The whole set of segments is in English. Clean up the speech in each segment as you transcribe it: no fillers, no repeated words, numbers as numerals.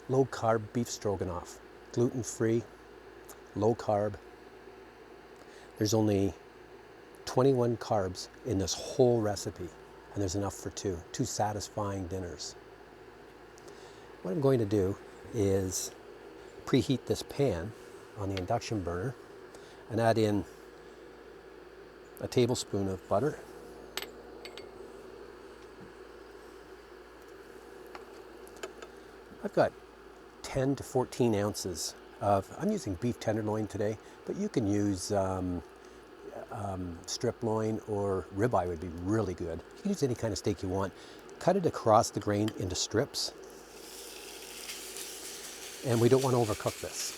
low carb beef stroganoff, gluten-free, low carb. There's only 21 carbs in this whole recipe, and there's enough for two satisfying dinners. What I'm going to do is preheat this pan on the induction burner and add in a tablespoon of butter, I've got 10 to 14 ounces of, I'm using beef tenderloin today, but you can use strip loin or ribeye would be really good. You can use any kind of steak you want. Cut it across the grain into strips. And we don't want to overcook this.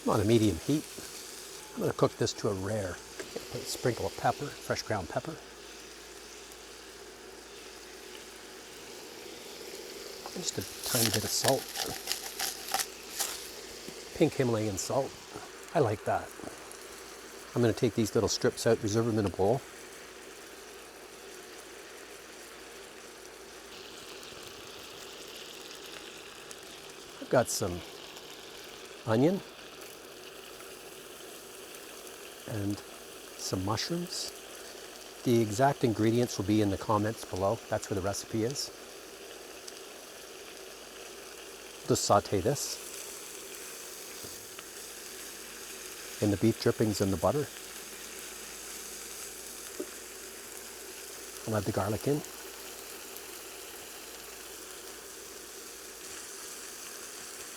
I'm on a medium heat. I'm going to cook this to a rare. Put a sprinkle of pepper, fresh ground pepper. And just a tiny bit of salt. Pink Himalayan salt. I like that. I'm going to take these little strips out, reserve them in a bowl. I've got some onion and some mushrooms. The exact ingredients will be in the comments below. That's where the recipe is. Just saute this in the beef drippings and the butter. I'll add the garlic in.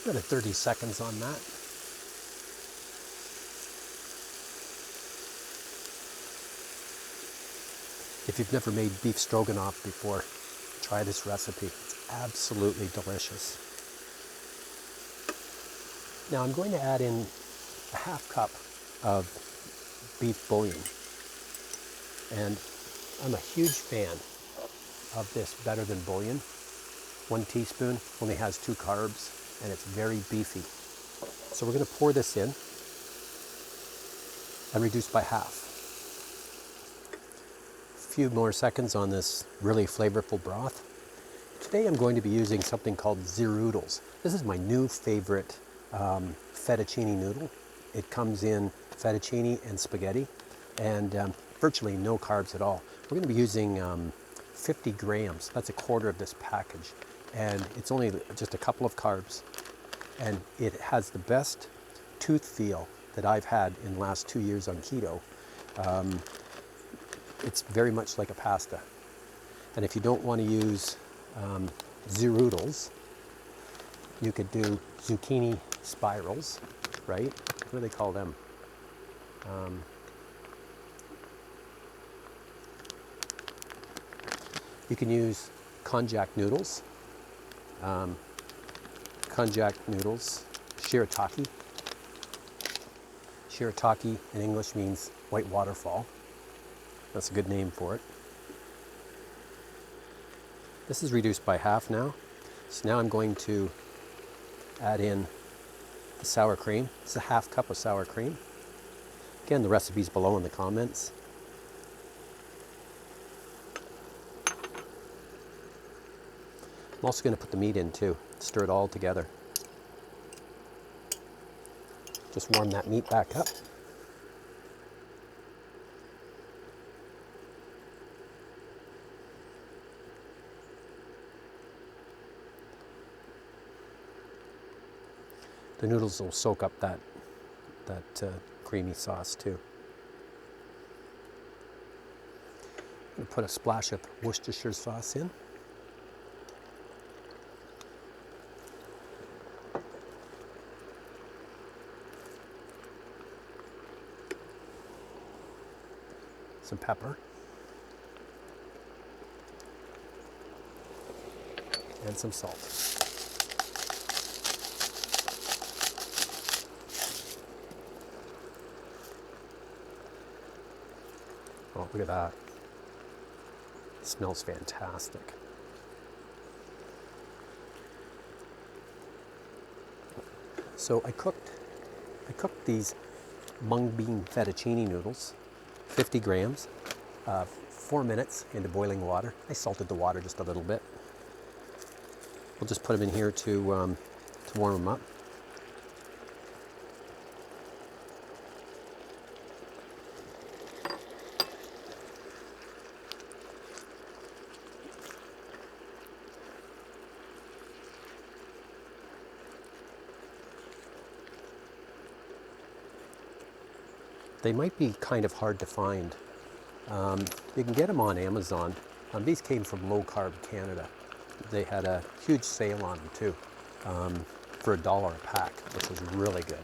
Another 30 seconds on that. If you've never made beef stroganoff before, try this recipe. It's absolutely delicious. Now I'm going to add in a half cup of beef bouillon. And I'm a huge fan of this Better Than Bouillon. 1 teaspoon, only has 2 carbs, and it's very beefy. So we're going to pour this in and reduce by half. Few more seconds on this really flavorful broth. Today I'm going to be using something called Zeroodles. This is my new favorite fettuccine noodle. It comes in fettuccine and spaghetti and virtually no carbs at all. We're going to be using 50 grams. That's a quarter of this package. And it's only just a couple of carbs. And it has the best tooth feel that I've had in the last 2 years on keto. It's very much like a pasta. And if you don't want to use Zeroodles, you could do zucchini spirals, right? What do they call them? You can use konjac noodles. Konjac noodles, shirataki. Shirataki in English means white waterfall. That's a good name for it. This is reduced by half now. So now I'm going to add in the sour cream. It's a half cup of sour cream. Again, the recipe's below in the comments. I'm also going to put the meat in too. Stir it all together. Just warm that meat back up. The noodles will soak up that creamy sauce too. I'm going to put a splash of Worcestershire sauce in. Some pepper. And some salt. Oh, look at that. It smells fantastic. So I cooked these mung bean fettuccine noodles, 50 grams, 4 minutes into boiling water. I salted the water just a little bit. We'll just put them in here to warm them up. They might be kind of hard to find. You can get them on Amazon. These came from Low Carb Canada. They had a huge sale on them too, for $1 a pack, which was really good.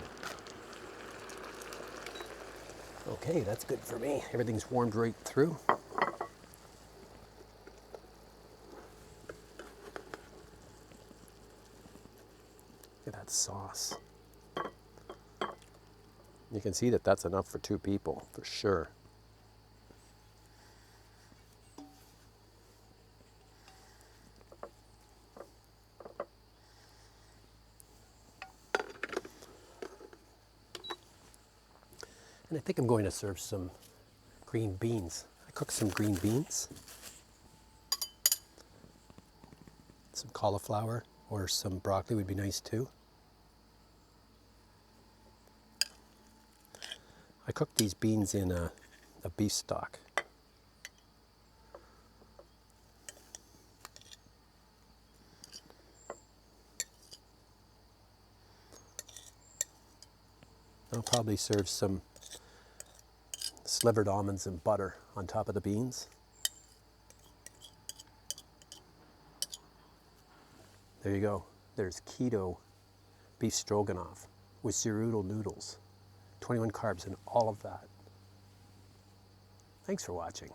Okay, that's good for me. Everything's warmed right through. Look at that sauce. You can see that that's enough for 2 people, for sure. And I think I'm going to serve some green beans. I cooked some green beans, some cauliflower, or some broccoli would be nice too. I cooked these beans in a beef stock. I'll probably serve some slivered almonds and butter on top of the beans. There you go. There's keto beef stroganoff with zeroodle noodles. 21 carbs and all of that. Thanks for watching.